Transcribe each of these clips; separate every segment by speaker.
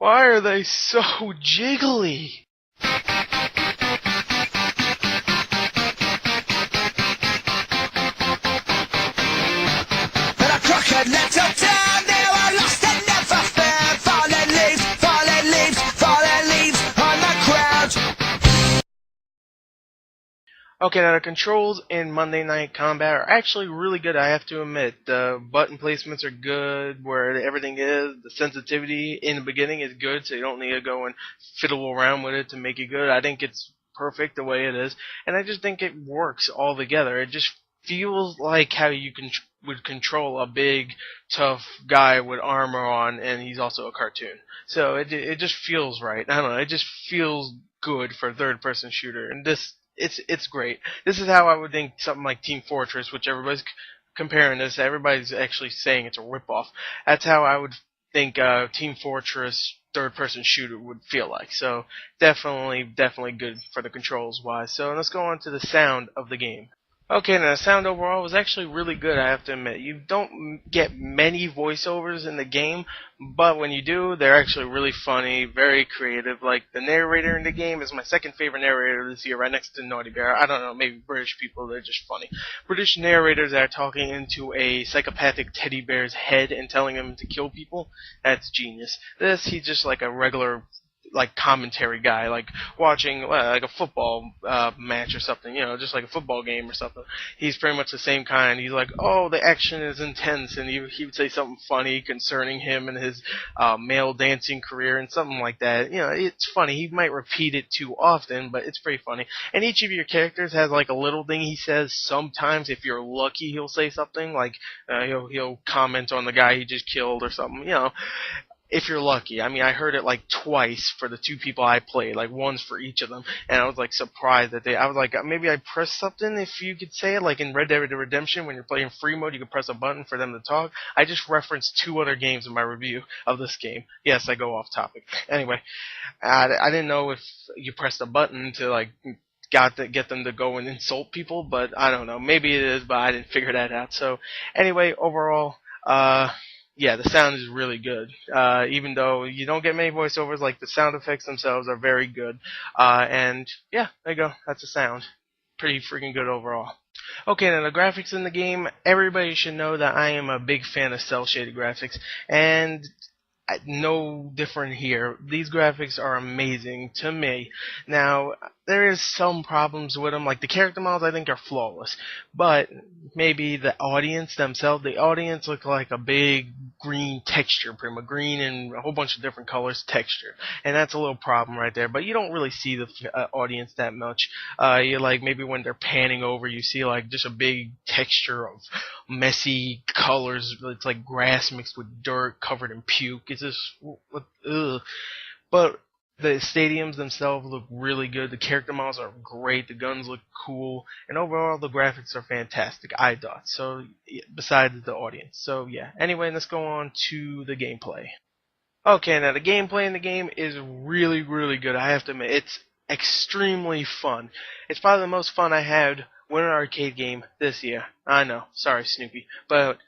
Speaker 1: Why are they so jiggly?
Speaker 2: And I took a little down, they were lost and never found. Fallen leaves on the ground.
Speaker 1: Okay, now the controls in Monday Night Combat are actually really good, I have to admit. The button placements are good, where everything is. The sensitivity in the beginning is good, so you don't need to go and fiddle around with it to make it good. I think it's perfect the way it is, and I just think it works all together. It just feels like how you would control a big, tough guy with armor on, and he's also a cartoon. So it just feels right. I don't know, it just feels good for a third-person shooter, and it's great. This is how I would think something like Team Fortress, which everybody's comparing this. Everybody's actually saying it's a ripoff. That's how I would think Team Fortress third-person shooter would feel like. So definitely good for the controls wise. So let's go on to the sound of the game. Okay, now the sound overall was actually really good, I have to admit. You don't get many voiceovers in the game, but when you do, they're actually really funny, very creative. Like, the narrator in the game is my second favorite narrator this year, right next to Naughty Bear. I don't know, maybe British people, they're just funny. British narrators that are talking into a psychopathic teddy bear's head and telling him to kill people, that's genius. He's just like a regular commentary guy, like watching like a football match or something, just like a football game or something. He's pretty much the same kind. He's like, oh, the action is intense, and he would say something funny concerning him and his male dancing career and something like that. It's funny. He might repeat it too often, but it's pretty funny. And each of your characters has like a little thing he says. Sometimes, if you're lucky, he'll say something like he'll comment on the guy he just killed or something. If you're lucky. I mean, I heard it like twice for the two people I played, like once for each of them, and I was like surprised that I was like, maybe I pressed something if you could say it, like in Red Dead Redemption when you're playing free mode, you can press a button for them to talk. I just referenced two other games in my review of this game. Yes, I go off topic. Anyway, I didn't know if you pressed a button to like get them to go and insult people, but I don't know. Maybe it is, but I didn't figure that out. So anyway, overall, yeah, the sound is really good. Even though you don't get many voiceovers, like the sound effects themselves are very good. And yeah, there you go. That's the sound. Pretty freaking good overall. Okay, now the graphics in the game, everybody should know that I am a big fan of cel-shaded graphics, and no different here. These graphics are amazing to me. Now, there is some problems with them, like the character models I think are flawless, but maybe the audience themselves, the audience look like a big green texture, pretty much green and a whole bunch of different colors texture, and that's a little problem right there, but you don't really see the audience that much. You like maybe when they're panning over, you see like just a big texture of messy colors. It's like grass mixed with dirt covered in puke. It's just, ugh. But the stadiums themselves look really good. The character models are great. The guns look cool. And overall, the graphics are fantastic. I thought. So, besides the audience. So, yeah. Anyway, let's go on to the gameplay. Okay, now the gameplay in the game is really good. I have to admit, it's extremely fun. It's probably the most fun I had with an arcade game this year. I know, sorry Snoopy, but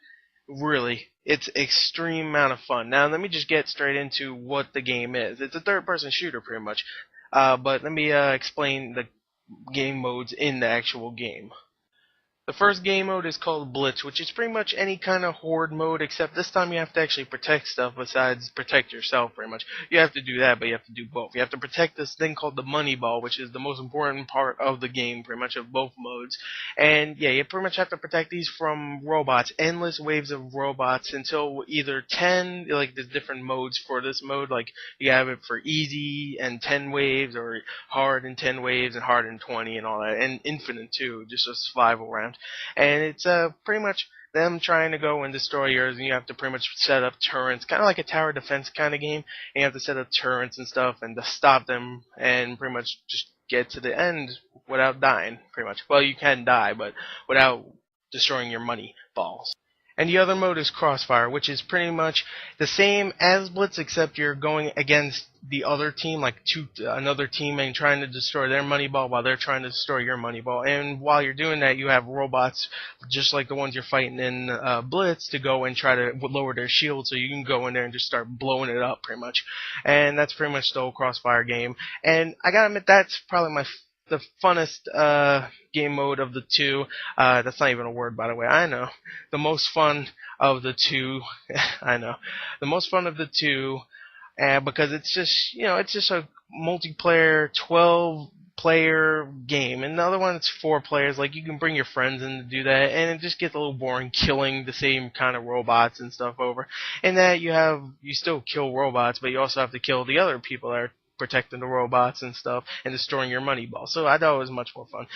Speaker 1: really, it's extreme amount of fun. Now let me just get straight into what the game is. It's a third-person shooter, pretty much. But let me explain the game modes in the actual game. The first game mode is called Blitz, which is pretty much any kind of horde mode, except this time you have to actually protect stuff besides protect yourself, pretty much. You have to do that, but you have to do both. You have to protect this thing called the money ball, which is the most important part of the game, pretty much, of both modes. And yeah, you pretty much have to protect these from robots, endless waves of robots, until either 10, like there's different modes for this mode, like you have it for easy and 10 waves, or hard and 10 waves, and hard and 20 and all that, and infinite too, just a survival round. And it's pretty much them trying to go and destroy yours, and you have to pretty much set up turrets, kind of like a tower defense kind of game. And you have to set up turrets and stuff and to stop them and pretty much just get to the end without dying, pretty much. Well, you can die, but without destroying your money balls. And the other mode is Crossfire, which is pretty much the same as Blitz, except you're going against the other team, like another team, and trying to destroy their money ball while they're trying to destroy your money ball. And while you're doing that, you have robots, just like the ones you're fighting in Blitz, to go and try to lower their shield, so you can go in there and just start blowing it up, pretty much. And that's pretty much the whole Crossfire game. And I gotta admit, that's probably the funnest game mode of the two. That's not even a word, by the way. I know. The most fun of the two. I know. The most fun of the two, because it's just a multiplayer 12-player game. And the other one, it's 4 players. Like, you can bring your friends in to do that, and it just gets a little boring killing the same kind of robots and stuff over. And that you still kill robots, but you also have to kill the other people that are protecting the robots and stuff, and destroying your money ball. So I thought it was much more fun.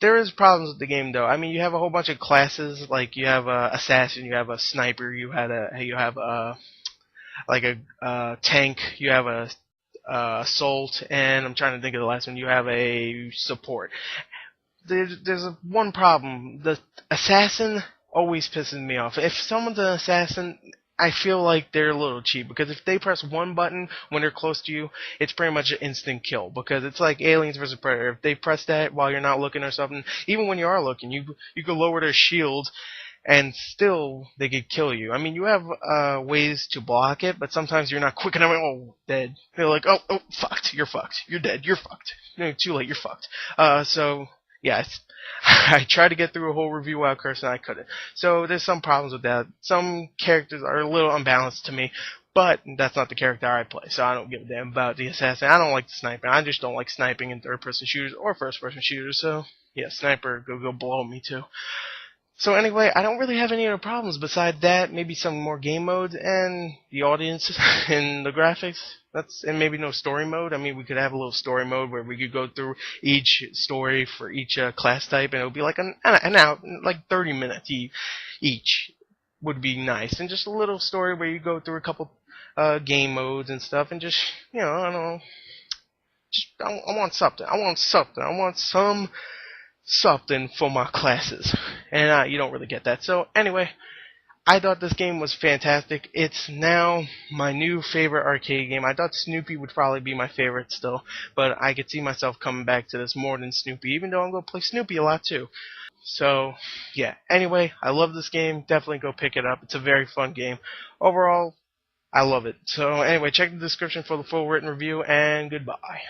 Speaker 1: There is problems with the game, though. I mean, you have a whole bunch of classes. Like, you have a assassin, you have a sniper, you have a tank, you have a assault, and I'm trying to think of the last one. You have a support. There's one problem. The assassin always pisses me off. If someone's an assassin, I feel like they're a little cheap, because if they press one button when they're close to you, it's pretty much an instant kill, because it's like Aliens vs. Predator. If they press that while you're not looking or something, even when you are looking, you can lower their shield, and still they could kill you. I mean, you have ways to block it, but sometimes you're not quick enough. Oh, dead. They're like, oh, fucked. You're fucked. You're dead. You're fucked. No, too late. You're fucked. So yeah, I tried to get through a whole review without cursing, I couldn't. So there's some problems with that. Some characters are a little unbalanced to me, but that's not the character I play, so I don't give a damn about the assassin. I don't like the sniper. I just don't like sniping in third-person shooters or first-person shooters, so yeah, sniper, go blow me too. So anyway, I don't really have any other problems besides that. Maybe some more game modes and the audience and the graphics. And maybe no story mode. I mean, we could have a little story mode where we could go through each story for each class type, and it would be like an hour, like 30 minutes each would be nice. And just a little story where you go through a couple game modes and stuff, and just, I don't know. I want something. I want something for my classes, and you don't really get that. So anyway, I thought this game was fantastic. It's now my new favorite arcade game. I thought Snoopy would probably be my favorite still, but I could see myself coming back to this more than Snoopy, even though I'm going to play Snoopy a lot too. So yeah, anyway, I love this game. Definitely go pick it up. It's a very fun game. Overall, I love it. So anyway, check the description for the full written review, and goodbye.